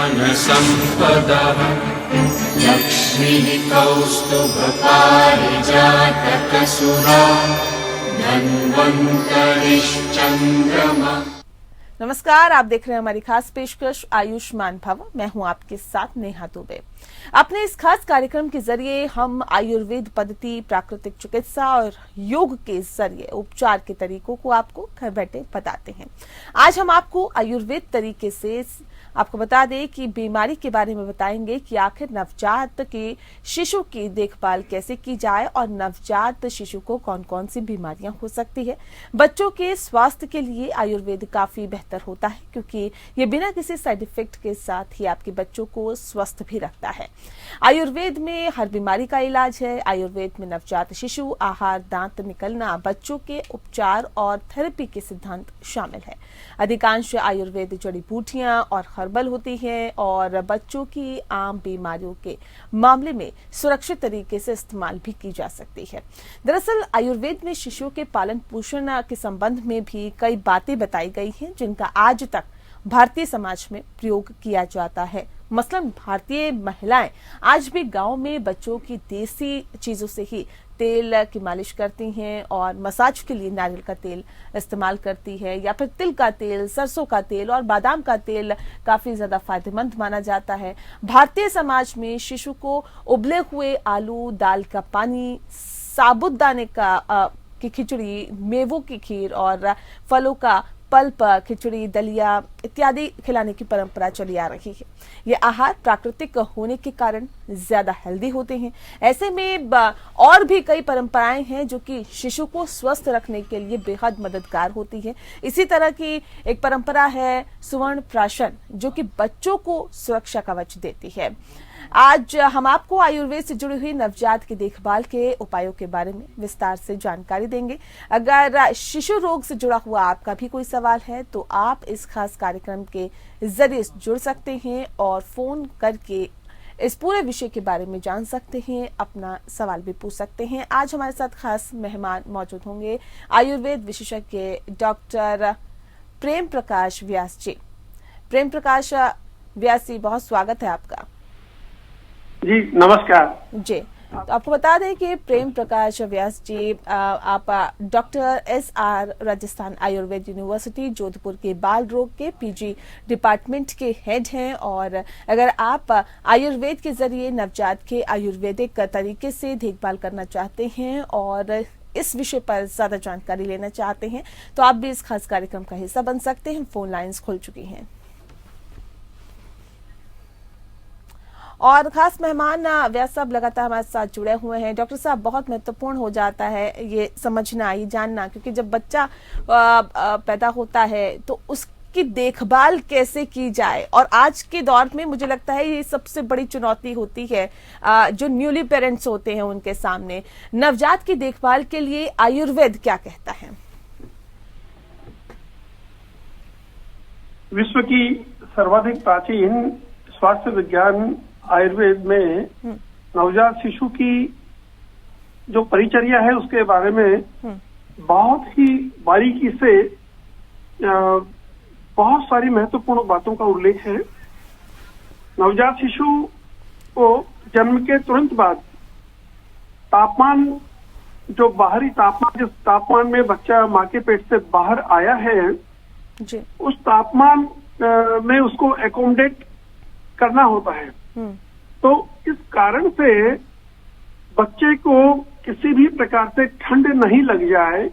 धनसम्पदः लक्ष्मीः कौस्तुभपारिजातकसुरा धन्वन्तरिश्चन्द्रमा। नमस्कार, आप देख रहे हैं हमारी खास पेशकश आयुष्मान भव। मैं हूं आपके साथ नेहा दुबे। अपने इस खास कार्यक्रम के जरिए हम आयुर्वेद पद्धति, प्राकृतिक चिकित्सा और योग के जरिए उपचार के तरीकों को आपको घर बैठे बताते हैं। आज हम आपको आयुर्वेद तरीके से आपको बता दें कि बीमारी के बारे में बताएंगे कि आखिर नवजात के शिशु की देखभाल कैसे की जाए और नवजात शिशु को कौन कौन सी बीमारियां हो सकती है। बच्चों के स्वास्थ्य के लिए आयुर्वेद काफी बेहतर होता है क्योंकि ये बिना किसी साइड इफेक्ट के साथ ही आपके बच्चों को स्वस्थ भी रखता है। आयुर्वेद में हर बीमारी का इलाज है। आयुर्वेद में नवजात शिशु, आहार, दांत निकलना, बच्चों के उपचार और थेरेपी के सिद्धांत शामिल है। अधिकांश आयुर्वेद जड़ी बूटियां और हर्बल होती है और बच्चों की आम बीमारियों के मामले में सुरक्षित तरीके से इस्तेमाल भी की जा सकती है। दरअसल आयुर्वेद में शिशुओं के पालन पोषण के संबंध में भी कई बातें बताई गई हैं जिनका आज तक भारतीय समाज में प्रयोग किया जाता है। मसलन भारतीय महिलाएं आज भी गांव में बच्चों की देसी चीजों से ही तेल की मालिश करती हैं और मसाज के लिए नारियल का तेल इस्तेमाल करती है या फिर तिल का तेल, सरसों का तेल और बादाम का तेल काफी ज्यादा फायदेमंद माना जाता है। भारतीय समाज में शिशु को उबले हुए आलू, दाल का पानी, साबुदाने की खिचड़ी, मेवों की खीर और फलों का पल्प, खिचड़ी, दलिया इत्यादि खिलाने की परंपरा चली आ रही है। ये आहार प्राकृतिक होने के कारण ज्यादा हेल्दी होते हैं। ऐसे में और भी कई परंपराएं हैं जो कि शिशु को स्वस्थ रखने के लिए बेहद मददगार होती है। इसी तरह की एक परंपरा है सुवर्ण प्राशन, जो कि बच्चों को सुरक्षा कवच देती है। आज हम आपको आयुर्वेद से जुड़ी हुई नवजात की देखभाल के उपायों के बारे में विस्तार से जानकारी देंगे। अगर शिशु रोग से जुड़ा हुआ आपका भी कोई सवाल है तो आप इस खास कार्यक्रम के जरिए जुड़ सकते हैं और फोन करके इस पूरे विषय के बारे में जान सकते हैं, अपना सवाल भी पूछ सकते हैं। आज हमारे साथ खास मेहमान मौजूद होंगे आयुर्वेद विशेषज्ञ डॉक्टर प्रेम प्रकाश व्यास जी। प्रेम प्रकाश व्यास जी, बहुत स्वागत है आपका। जी नमस्कार जी, तो आपको बता दें कि प्रेम प्रकाश व्यास जी आप doctor SR Rajasthan Ayurveda university Jodhpur के बाल रोग के PG डिपार्टमेंट के हेड हैं और अगर आप आयुर्वेद के जरिए नवजात के आयुर्वेदिक तरीके से देखभाल करना चाहते हैं और इस विषय पर ज्यादा जानकारी लेना चाहते हैं तो आप भी इस खास कार्यक्रम का हिस्सा बन सकते हैं। फोन लाइंस खुल चुकी हैं और खास मेहमान व्यास साहब लगातार हमारे साथ जुड़े हुए हैं। डॉक्टर साहब, बहुत महत्वपूर्ण हो जाता है ये समझना, ये जानना, क्योंकि जब बच्चा पैदा होता है तो उसकी देखभाल कैसे की जाए और आज के दौर में मुझे लगता है ये सबसे बड़ी चुनौती होती है जो न्यूली पेरेंट्स होते हैं उनके सामने। नवजात की देखभाल के लिए आयुर्वेद क्या कहता है? विश्व की सर्वाधिक प्राचीन स्वास्थ्य विज्ञान आयुर्वेद में नवजात शिशु की जो परिचर्या है उसके बारे में बहुत ही बारीकी से बहुत सारी महत्वपूर्ण बातों का उल्लेख है। नवजात शिशु को जन्म के तुरंत बाद तापमान, जो बाहरी तापमान, जिस तापमान में बच्चा माँ के पेट से बाहर आया है जी, उस तापमान में उसको एकोमोडेट करना होता है। तो इस कारण से बच्चे को किसी भी प्रकार से ठंड नहीं लग जाए,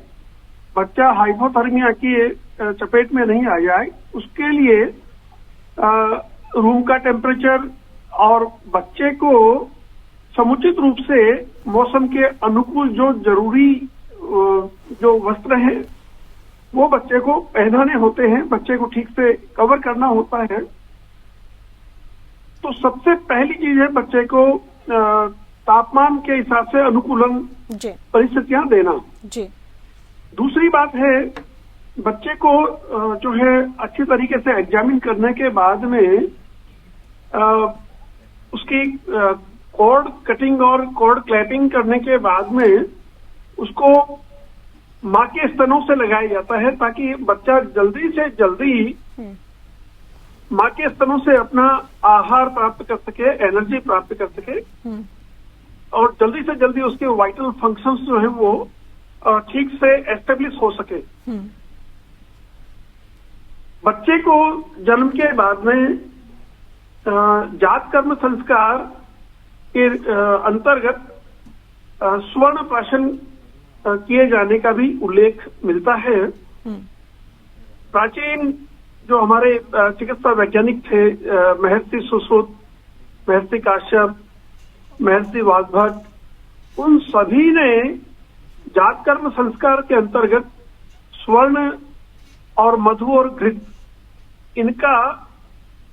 बच्चा हाइपोथर्मिया की चपेट में नहीं आ जाए, उसके लिए रूम का टेम्परेचर और बच्चे को समुचित रूप से मौसम के अनुकूल जो जरूरी जो वस्त्र हैं वो बच्चे को पहनाने होते हैं, बच्चे को ठीक से कवर करना होता है। तो सबसे पहली चीज है बच्चे को तापमान के हिसाब से अनुकूलन परिस्थितियां देना जी। दूसरी बात है बच्चे को जो है अच्छी तरीके से एग्जामिन करने के बाद में उसकी कॉर्ड कटिंग और कॉर्ड क्लैपिंग करने के बाद में उसको माँ के स्तनों से लगाया जाता है ताकि बच्चा जल्दी से जल्दी माँ के स्तनों से अपना आहार प्राप्त कर सके, एनर्जी प्राप्त कर सके और जल्दी से जल्दी उसके वाइटल फंक्शंस जो है वो ठीक से एस्टेब्लिश हो सके। बच्चे को जन्म के बाद में जात कर्म संस्कार के अंतर्गत स्वर्ण प्राशन किए जाने का भी उल्लेख मिलता है। प्राचीन जो हमारे चिकित्सा वैज्ञानिक थे, महर्षि सुश्रुत, महर्षि काश्यप, महर्षि वाग्भट, उन सभी ने जात कर्म संस्कार के अंतर्गत स्वर्ण और मधु और घृत, इनका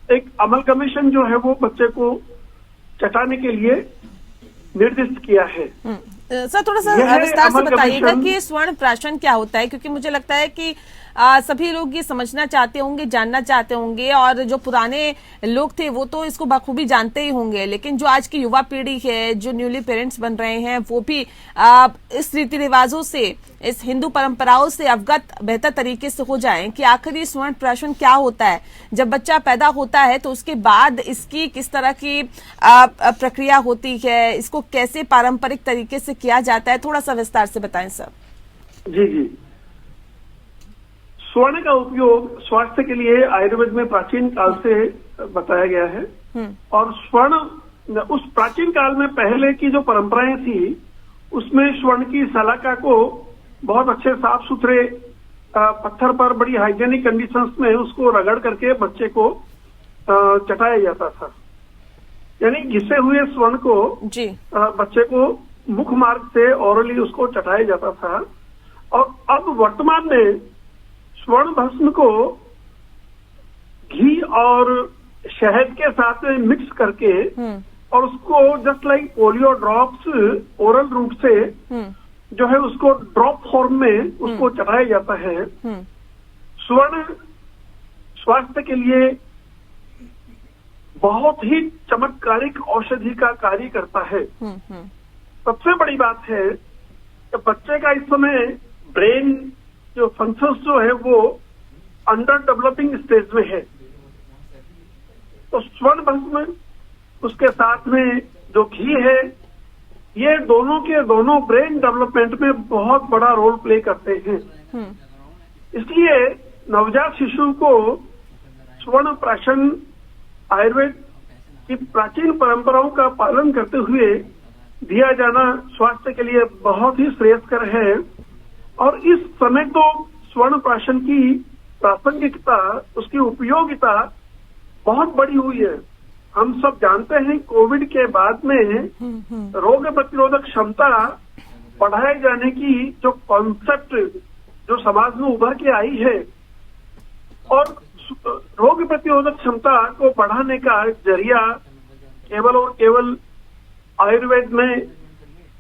एक अमलगमेशन जो है वो बच्चे को चटाने के लिए निर्दिष्ट किया है। सर थोड़ा सा विस्तार से बताइएगा कि स्वर्ण प्राशन क्या होता है, क्योंकि मुझे लगता है कि सभी लोग ये समझना चाहते होंगे, जानना चाहते होंगे, और जो पुराने लोग थे वो तो इसको बखूबी जानते ही होंगे, लेकिन जो आज की युवा पीढ़ी है, जो न्यूली पेरेंट्स बन रहे हैं, वो भी इस रीति रिवाजों से, इस हिंदू परंपराओं से अवगत बेहतर तरीके से हो जाएं कि आखिर ये स्वर्ण प्राशन क्या होता है। जब बच्चा पैदा होता है तो उसके बाद इसकी किस तरह की प्रक्रिया होती है, इसको कैसे पारंपरिक तरीके से किया जाता है, थोड़ा सा विस्तार से बताएं सर। जी जी, स्वर्ण का उपयोग स्वास्थ्य के लिए आयुर्वेद में प्राचीन काल से बताया गया है। और स्वर्ण, उस प्राचीन काल में पहले की जो परंपराएं थी उसमें स्वर्ण की शलाका को बहुत अच्छे साफ सुथरे पत्थर पर बड़ी हाइजेनिक कंडीशंस में उसको रगड़ करके बच्चे को चटाया जाता था। यानी घिसे हुए स्वर्ण को जी बच्चे को मुख मार्ग से ओरली उसको चटाया जाता था। और अब वर्तमान में स्वर्ण भस्म को घी और शहद के साथ में मिक्स करके और उसको just like polio drops oral route से जो है उसको ड्रॉप फॉर्म में उसको चढ़ाया जाता है। स्वर्ण स्वास्थ्य के लिए बहुत ही चमत्कारिक औषधि का कार्य करता है। सबसे बड़ी बात है कि बच्चे का इस समय ब्रेन जो फंक्शंस जो है वो अंडर डेवलपिंग स्टेज में है, तो स्वर्ण भस्म उसके साथ में जो घी है, ये दोनों के दोनों ब्रेन डेवलपमेंट में बहुत बड़ा रोल प्ले करते हैं। इसलिए नवजात शिशु को स्वर्ण प्राशन आयुर्वेद की प्राचीन परंपराओं का पालन करते हुए दिया जाना स्वास्थ्य के लिए बहुत ही श्रेयस्कर है। और इस समय तो स्वर्ण प्राशन की प्रासंगिकता, उसकी उपयोगिता बहुत बड़ी हुई है। हम सब जानते हैं कोविड के बाद में रोग प्रतिरोधक क्षमता बढ़ाए जाने की जो कॉन्सेप्ट जो समाज में उभर के आई है, और रोग प्रतिरोधक क्षमता को बढ़ाने का जरिया केवल और केवल आयुर्वेद में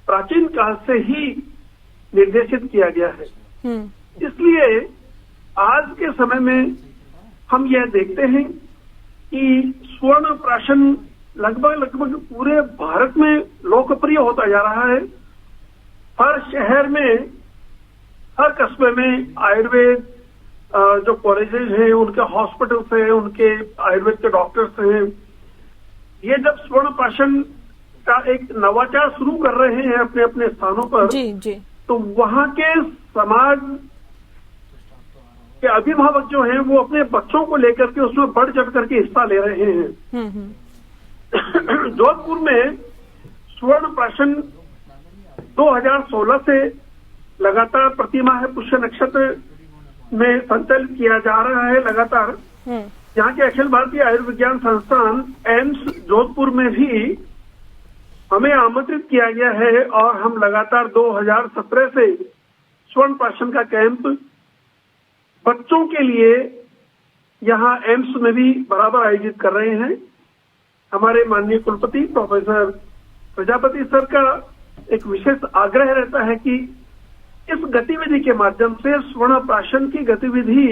प्राचीन काल से ही निर्देशित किया गया है। इसलिए आज के समय में हम यह देखते हैं कि स्वर्ण प्राशन लगभग पूरे भारत में लोकप्रिय होता जा रहा है। हर शहर में, हर कस्बे में आयुर्वेद जो कॉलेजेस हैं, उनके हॉस्पिटल्स हैं, उनके आयुर्वेद के डॉक्टर्स हैं, ये जब स्वर्ण प्राशन का एक नवाचार शुरू कर रहे हैं अपने अपने स्थानों पर, जी, तो वहां के समाज के अभिभावक जो हैं वो अपने बच्चों को लेकर के उसमें बढ़ चढ़ करके हिस्सा ले रहे हैं। जोधपुर में स्वर्ण प्राशन 2016 से लगातार प्रतिमाह पुष्य नक्षत्र में संचालित किया जा रहा है लगातार। यहाँ के अखिल भारतीय आयुर्विज्ञान संस्थान एम्स जोधपुर में भी हमें आमंत्रित किया गया है और हम लगातार 2017 से स्वर्ण प्राशन का कैंप बच्चों के लिए यहाँ एम्स में भी बराबर आयोजित कर रहे हैं। हमारे माननीय कुलपति प्रोफेसर प्रजापति सर का एक विशेष आग्रह रहता है कि इस गतिविधि के माध्यम से स्वर्ण प्राशन की गतिविधि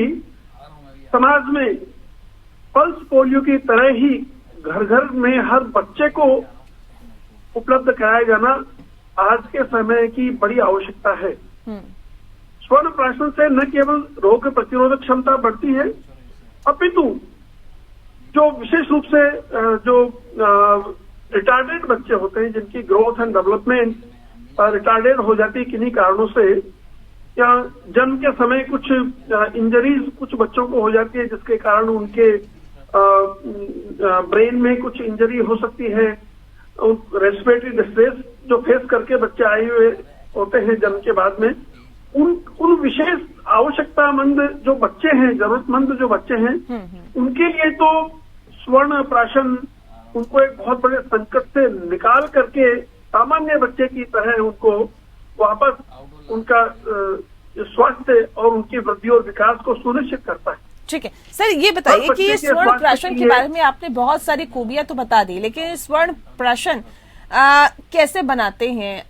समाज में पल्स पोलियो की तरह ही घर घर में हर बच्चे को उपलब्ध कराया जाना आज के समय की बड़ी आवश्यकता है। स्वर्ण प्राशन से न केवल रोग प्रतिरोधक क्षमता बढ़ती है, अपितु जो विशेष रूप से जो रिटार्डेड बच्चे होते हैं, जिनकी ग्रोथ एंड डेवलपमेंट रिटार्डेड हो जाती है किन्हीं कारणों से, या जन्म के समय कुछ इंजरीज कुछ बच्चों को हो जाती है जिसके कारण उनके ब्रेन में कुछ इंजरी हो सकती है, रेस्पिरेटरी डिस्ट्रेस जो फेस करके बच्चे आए हुए होते हैं जन्म के बाद में, उन विशेष आवश्यकतामंद जो बच्चे हैं, जरूरतमंद जो बच्चे हैं, उनके लिए तो स्वर्ण प्राशन उनको एक बहुत बड़े संकट से निकाल करके सामान्य बच्चे की तरह उनको वापस उनका स्वास्थ्य और उनकी वृद्धि और विकास को सुनिश्चित करता है। ठीक है सर, ये बताइए कि ये स्वर्ण प्राशन के बारे में आपने बहुत सारी खूबियां तो बता दी, लेकिन स्वर्ण प्राशन कैसे बनाते हैं,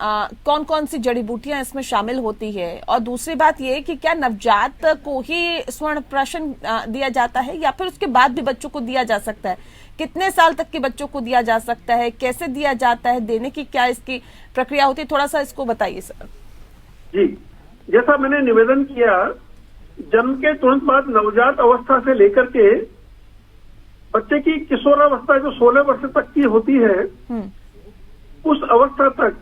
कौन कौन सी जड़ी बूटियां इसमें शामिल होती है, और दूसरी बात ये कि क्या नवजात को ही स्वर्ण प्राशन दिया जाता है या फिर उसके बाद भी बच्चों को दिया जा सकता है, कितने साल तक के बच्चों को दिया जा सकता है, कैसे दिया जाता है, देने की क्या इसकी प्रक्रिया होती है, थोड़ा सा इसको बताइए सर। जी, जैसा मैंने निवेदन किया, जन्म के तुरंत बाद नवजात अवस्था से लेकर के बच्चे की किशोरावस्था जो 16 वर्ष तक की होती है, उस अवस्था तक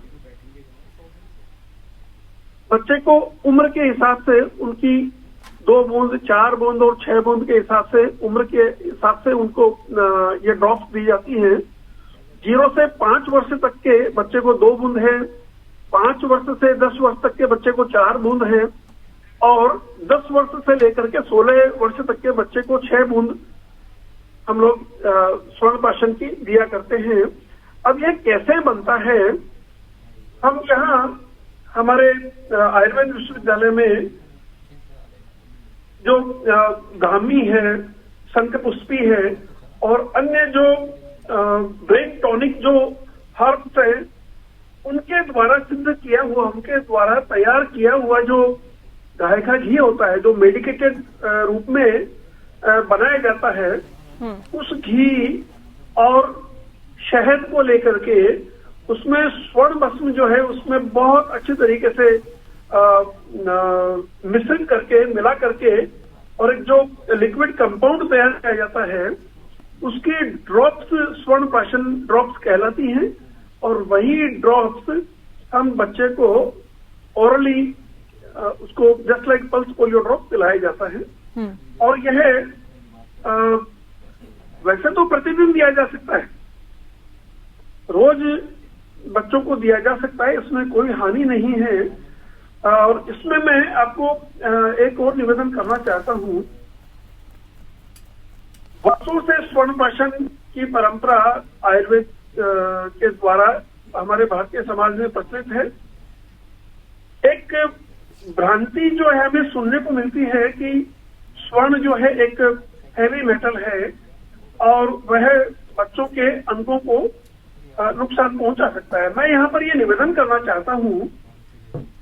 बच्चे को उम्र के हिसाब से उनकी 2 बूंद, 4 बूंद और 6 बूंद के हिसाब से, उम्र के हिसाब से उनको ये ड्रॉप्स दी जाती हैं। 0 से 5 वर्ष तक के बच्चे को 2 बूंद है, 5 वर्ष से 10 वर्ष तक के बच्चे को 4 बूंद है, और 10 वर्ष से लेकर के 16 वर्ष तक के बच्चे को 6 बूंद हम लोग स्वर्ण प्राशन की दिया करते हैं। अब यह कैसे बनता है, हम यहाँ हमारे आयुर्वेद विश्वविद्यालय में जो गामी है, शंखपुष्पी है और अन्य जो ब्रेन टॉनिक जो हर्ब्स है, उनके द्वारा सिद्ध किया हुआ, उनके द्वारा तैयार किया हुआ जो गाय का घी होता है, जो मेडिकेटेड रूप में बनाया जाता है, उस घी और शहद को लेकर के उसमें स्वर्ण भस्म जो है उसमें बहुत अच्छी तरीके से मिश्रित करके, मिला करके, और एक जो लिक्विड कंपाउंड तैयार किया जाता है, उसकी ड्रॉप्स स्वर्ण प्राशन ड्रॉप्स कहलाती हैं, और वही ड्रॉप्स हम बच्चे को ओरली उसको just like pulse polio drop पिलाया जाता है। और यह वैसे तो प्रतिदिन दिया जा सकता है, रोज बच्चों को दिया जा सकता है, इसमें कोई हानि नहीं है। और इसमें मैं आपको एक और निवेदन करना चाहता हूँ। वर्षों से स्वर्ण प्राशन की परंपरा आयुर्वेद के द्वारा हमारे भारतीय समाज में प्रचलित है। एक भ्रांति जो है हमें सुनने को मिलती है कि स्वर्ण जो है एक हैवी मेटल है और वह बच्चों के अंगों को नुकसान पहुंचा सकता है। मैं यहाँ पर ये निवेदन करना चाहता हूँ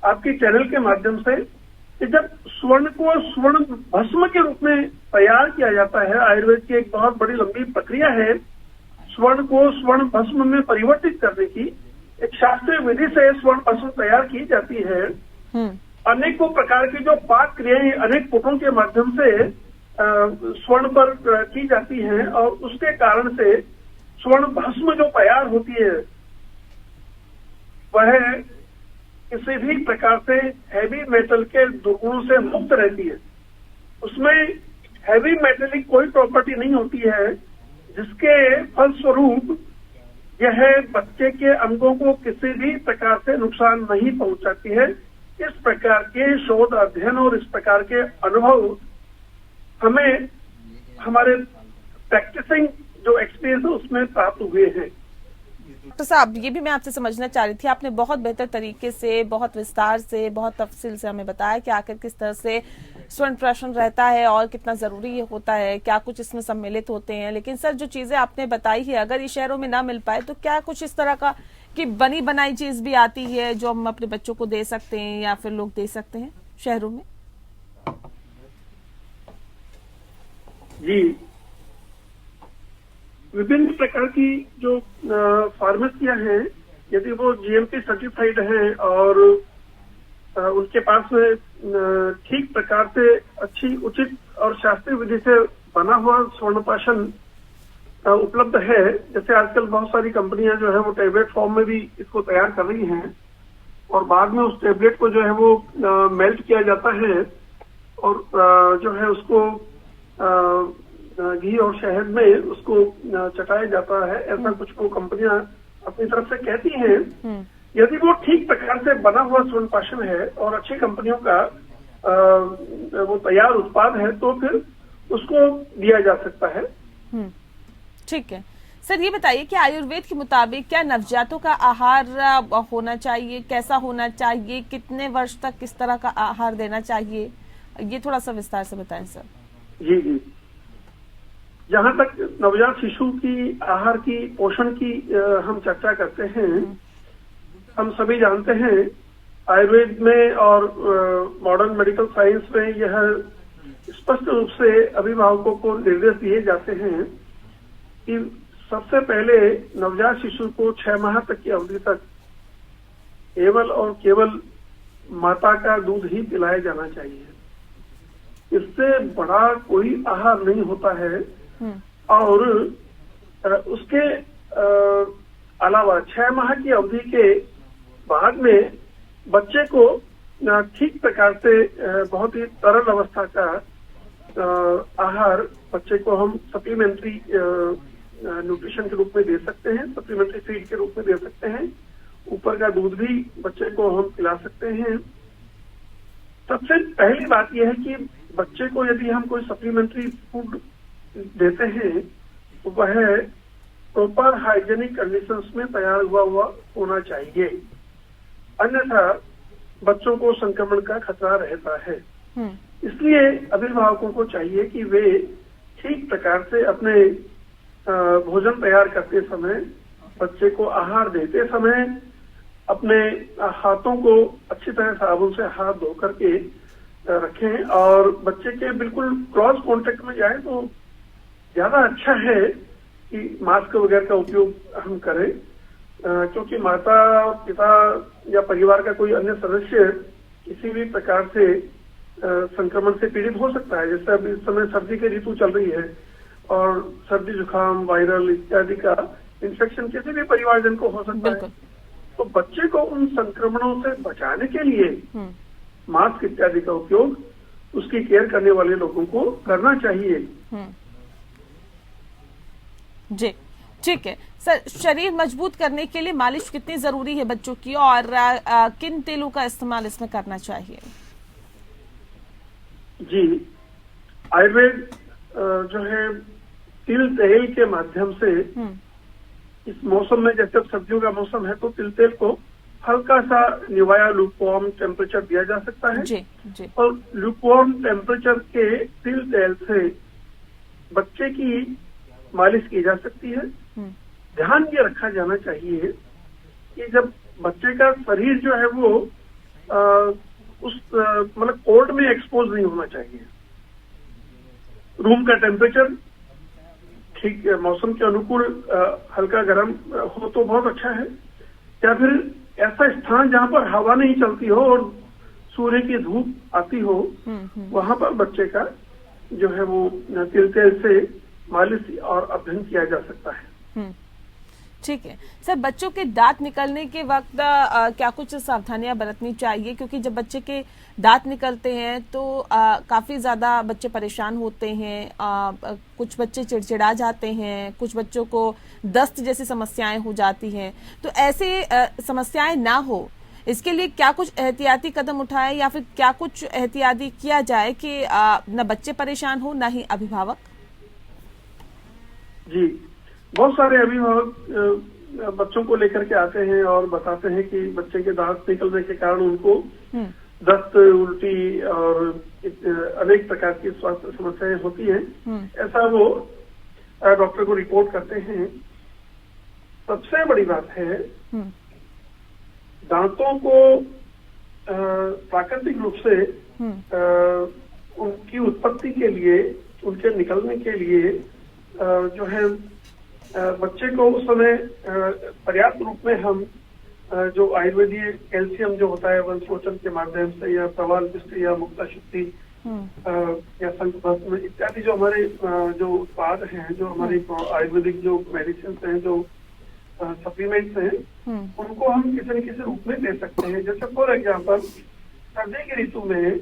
आपके चैनल के माध्यम से कि जब स्वर्ण को स्वर्ण भस्म के रूप में तैयार किया जाता है, आयुर्वेद की एक बहुत बड़ी लंबी प्रक्रिया है स्वर्ण को स्वर्ण भस्म में परिवर्तित करने की, एक शास्त्रीय विधि से स्वर्ण भस्म तैयार की जाती है। अनेकों प्रकार की जो पाक क्रियाएं अनेक पुटों के माध्यम से स्वर्ण पर की जाती हैं, और उसके कारण से स्वर्ण भस्म जो तैयार होती है वह किसी भी प्रकार से हैवी मेटल के दुर्गुणों से मुक्त रहती है। उसमें हैवी मेटल की कोई प्रॉपर्टी नहीं होती है जिसके फलस्वरूप यह बच्चे के अंगों को किसी भी प्रकार से नुकसान नहीं पहुंचाती है। इस प्रकार के शोध अध्ययन और इस प्रकार के अनुभव हमें हमारे प्रैक्टिसिंग जो एक्सपीरियंस है उसमें प्राप्त हुए हैं। डॉक्टर साहब, ये भी मैं आपसे समझना चाह रही थी, आपने बहुत बेहतर तरीके से, बहुत विस्तार से, बहुत तफसील से हमें बताया कि आखिर किस तरह से स्वर्ण प्राशन रहता है और कितना जरूरी ये होता है, क्या कुछ इसमें सम्मिलित होते हैं। लेकिन सर, जो चीजें आपने बताई है, अगर ये शहरों में ना मिल पाए तो क्या कुछ इस तरह का कि बनी बनाई चीज भी आती है जो हम अपने बच्चों को दे सकते हैं या फिर लोग दे सकते हैं शहरों में? जी, विभिन्न प्रकार की जो फार्मेसियां हैं, यदि वो जीएमपी सर्टिफाइड हैं और उनके पास ठीक प्रकार से अच्छी, उचित और शास्त्रीय विधि से बना हुआ स्वर्ण प्राशन उपलब्ध है। जैसे आजकल बहुत सारी कंपनियां जो है वो टैबलेट फॉर्म में भी इसको तैयार कर रही हैं और बाद में उस टैबलेट को जो है वो मेल्ट किया जाता है और जो है उसको घी और शहद में उसको चटाया जाता है। ऐसा कुछ वो कंपनियां अपनी तरफ से कहती हैं। यदि वो ठीक प्रकार से बना हुआ स्तनपाशन है और अच्छी कंपनियों का वो तैयार उत्पाद है तो फिर उसको दिया जा सकता है। ठीक है सर, ये बताइए कि आयुर्वेद के मुताबिक क्या नवजातों का आहार होना चाहिए, कैसा होना चाहिए, कितने वर्ष तक किस तरह का आहार देना चाहिए, ये थोड़ा सा विस्तार से बताएं सर। जी जी, जहाँ तक नवजात शिशु की आहार की पोषण की हम चर्चा करते हैं, हम सभी जानते हैं आयुर्वेद में और मॉडर्न मेडिकल साइंस में यह स्पष्ट रूप से अभिभावकों को निर्देश दिए जाते हैं कि सबसे पहले नवजात शिशु को 6 माह तक की अवधि तक केवल और केवल माता का दूध ही पिलाया जाना चाहिए। इससे बड़ा कोई आहार नहीं होता है। और उसके अलावा 6 माह की अवधि के बाद में बच्चे को ठीक प्रकार से बहुत ही तरल अवस्था का आहार बच्चे को हम सप्लीमेंट्री न्यूट्रिशन के रूप में दे सकते हैं, सप्लीमेंट्री फीड के रूप में दे सकते हैं। ऊपर का दूध भी बच्चे को हम पिला सकते हैं। सबसे पहली बात यह है कि बच्चे को यदि हम कोई सप्लीमेंट्री फूड देते हैं तो वह प्रॉपर हाइजेनिक कंडीशंस में तैयार हुआ होना चाहिए, अन्यथा बच्चों को संक्रमण का खतरा रहता है। इसलिए अभिभावकों को चाहिए कि वे ठीक प्रकार से अपने भोजन तैयार करते समय, बच्चे को आहार देते समय अपने हाथों को अच्छी तरह साबुन से हाथ धो करके रखें और बच्चे के बिल्कुल क्रॉस कांटेक्ट में जाए तो ज्यादा अच्छा है कि मास्क वगैरह का उपयोग हम करें, क्योंकि माता और पिता या परिवार का कोई अन्य सदस्य किसी भी प्रकार से संक्रमण से पीड़ित हो सकता है। जैसे अभी इस समय सर्दी की ऋतु चल रही है और सर्दी जुकाम, वायरल इत्यादि का इन्फेक्शन किसी भी परिवारजन को हो सकता है। तो बच्चे को उन संक्रमणों से बचाने के लिए मास्क इत्यादि का उपयोग उसकी केयर करने वाले लोगों को करना चाहिए। जी ठीक है सर, शरीर मजबूत करने के लिए मालिश कितनी जरूरी है बच्चों की और किन तेलों का इस्तेमाल इसमें करना चाहिए? जी, आयुर्वेद जो है तिल तेल के माध्यम से इस मौसम में, जैसे अब सर्दियों का मौसम है तो तिल तेल को हल्का सा निवाया लुकवार्म टेम्परेचर दिया जा सकता है। जी, जी। और लुकवार्म टेम्परेचर के तिल तेल से बच्चे की मालिश की जा सकती है। ध्यान ये रखा जाना चाहिए कि जब बच्चे का शरीर जो है वो उस मतलब कोल्ड में एक्सपोज नहीं होना चाहिए। रूम का टेम्परेचर ठीक मौसम के अनुकूल हल्का गर्म हो तो बहुत अच्छा है, या फिर ऐसा स्थान जहाँ पर हवा नहीं चलती हो और सूर्य की धूप आती हो, वहां पर बच्चे का जो है वो तिल तेल से मालिश और अभ्यंग किया जा सकता है। ठीक है सर, बच्चों के दांत निकलने के वक्त क्या कुछ सावधानियां बरतनी चाहिए? क्योंकि जब बच्चे के दांत निकलते हैं तो काफी ज्यादा बच्चे परेशान होते हैं, कुछ बच्चे चिड़चिड़ा जाते हैं, कुछ बच्चों को दस्त जैसी समस्याएं हो जाती हैं। तो ऐसे समस्याएं ना हो, इसके लिए क्या कुछ एहतियाती कदम उठाए या फिर क्या कुछ एहतियाती किया जाए कि न बच्चे परेशान हो न ही अभिभावक? जी, बहुत सारे अभिभावक बच्चों को लेकर के आते हैं और बताते हैं कि बच्चे के दांत निकलने के कारण उनको दस्त, उल्टी और अनेक प्रकार की स्वास्थ्य समस्याएं होती हैं। ऐसा वो डॉक्टर को रिपोर्ट करते हैं। सबसे बड़ी बात है दांतों को प्राकृतिक रूप से उनकी उत्पत्ति के लिए, उनके निकलने के लिए जो है बच्चे को उस समय पर्याप्त रूप में हम जो आयुर्वेदीय कैल्शियम जो होता है वंशोचन के माध्यम से या प्रवाल पिष्ट या मुक्ता शुद्धि या शंखभस्म इत्यादि जो हमारे जो उत्पाद हैं, जो हमारे आयुर्वेदिक जो मेडिसिन हैं, जो सप्लीमेंट्स हैं, उनको हम किसी न किसी रूप में ले सकते हैं। जैसे फॉर एग्जाम्पल सर्दी की ऋतु में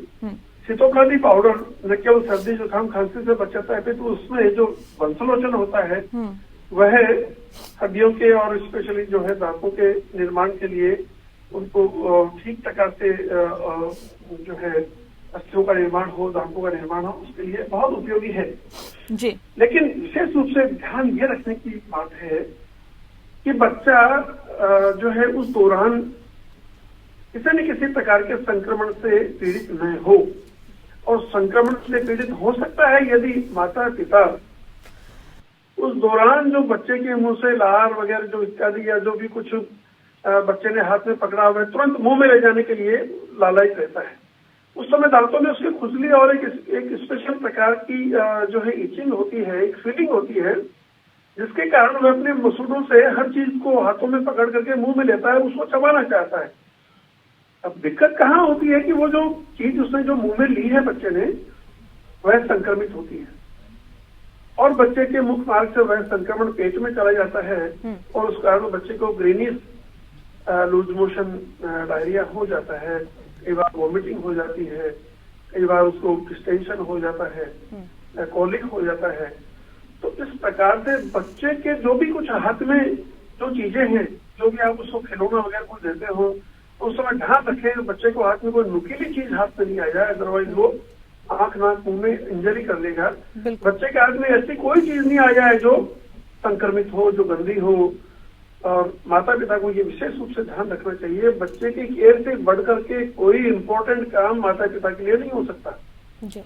शीतोपलादी पाउडर न केवल सर्दी जुकाम खांसी से बचाता है, तो उसमें जो वंशलोचन होता है वह हड्डियों के और स्पेशली जो है दांतों के निर्माण के लिए उनको ठीक प्रकार से जो है अस्थियों का निर्माण हो, दांतों का निर्माण हो, उसके लिए बहुत उपयोगी है जी। लेकिन विशेष रूप से ध्यान ये रखने की बात है कि बच्चा जो है उस दौरान किसी न किसी प्रकार के संक्रमण से पीड़ित न हो, और संक्रमण से पीड़ित हो सकता है यदि माता पिता उस दौरान जो बच्चे के मुंह से लार वगैरह जो इत्यादि या जो भी कुछ बच्चे ने हाथ में पकड़ा हुआ है तुरंत मुंह में ले जाने के लिए लालायित रहता है। उस समय दांतों में उसकी खुजली और एक स्पेशल प्रकार की जो है इचिंग होती है, एक फीलिंग होती है, जिसके कारण वह अपने मसूड़ों से हर चीज को हाथों में पकड़ करके मुंह में लेता है, उसको चबाना चाहता है। अब दिक्कत कहाँ होती है कि वो जो चीज उसने जो मुंह में ली है बच्चे ने, वह संक्रमित होती है और बच्चे के मुख मार्ग से वह संक्रमण पेट में चला जाता है और उस कारण बच्चे को ग्रेनिस, लूज मोशन, डायरिया हो जाता है, कई बार वॉमिटिंग हो जाती है, कई बार उसको डिस्टेंशन हो जाता है, कोलिक हो जाता है। तो इस प्रकार से बच्चे के जो भी कुछ हाथ में जो चीजें हैं, जो भी आप उसको खिलौना वगैरह कुछ देते हो, तो उस समय ध्यान रखें बच्चे को हाथ में कोई नुकीली चीज हाथ में नहीं आ जाए, अदरवाइज वो आंख नाक मुंह में इंजरी कर लेगा। बच्चे के हाथ में ऐसी कोई चीज नहीं आ जाए जो संक्रमित हो, जो गंदी हो। और माता पिता को ये विशेष रूप से ध्यान रखना चाहिए, बच्चे की केयर से बढ़कर के कोई इम्पोर्टेंट काम माता पिता के लिए नहीं हो सकता जी।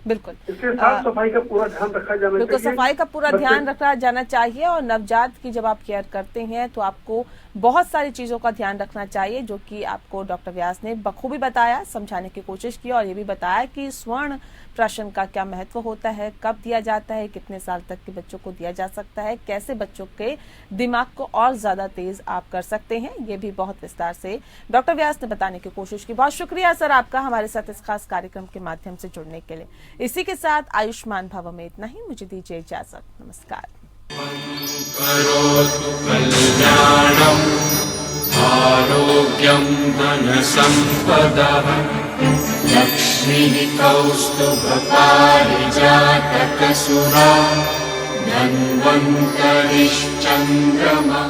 बिल्कुल, इसलिए साफ सफाई का पूरा ध्यान रखा जाना चाहिए। बिल्कुल, सफाई का पूरा ध्यान रखा जाना चाहिए और नवजात की जब आप केयर करते हैं तो आपको बहुत सारी चीजों का ध्यान रखना चाहिए, जो कि आपको डॉक्टर व्यास ने बखूबी बताया, समझाने की कोशिश की और ये भी बताया कि स्वर्ण प्राशन का क्या महत्व होता है, कब दिया जाता है, कितने साल तक के बच्चों को दिया जा सकता है, कैसे बच्चों के दिमाग को और ज्यादा तेज आप कर सकते हैं, ये भी बहुत विस्तार से डॉक्टर व्यास ने बताने की कोशिश की। बहुत शुक्रिया सर आपका हमारे साथ इस खास कार्यक्रम के माध्यम से जुड़ने के लिए। इसी के साथ आयुष्मान भव में इतना ही, मुझे दीजिए इजाजत, नमस्कार। करोतु कल्याणम् आरोग्यं धनसम्पदः लक्ष्मीः कौस्तुभपारिजातकसुरा धन्वन्तरिश्चन्द्रमा।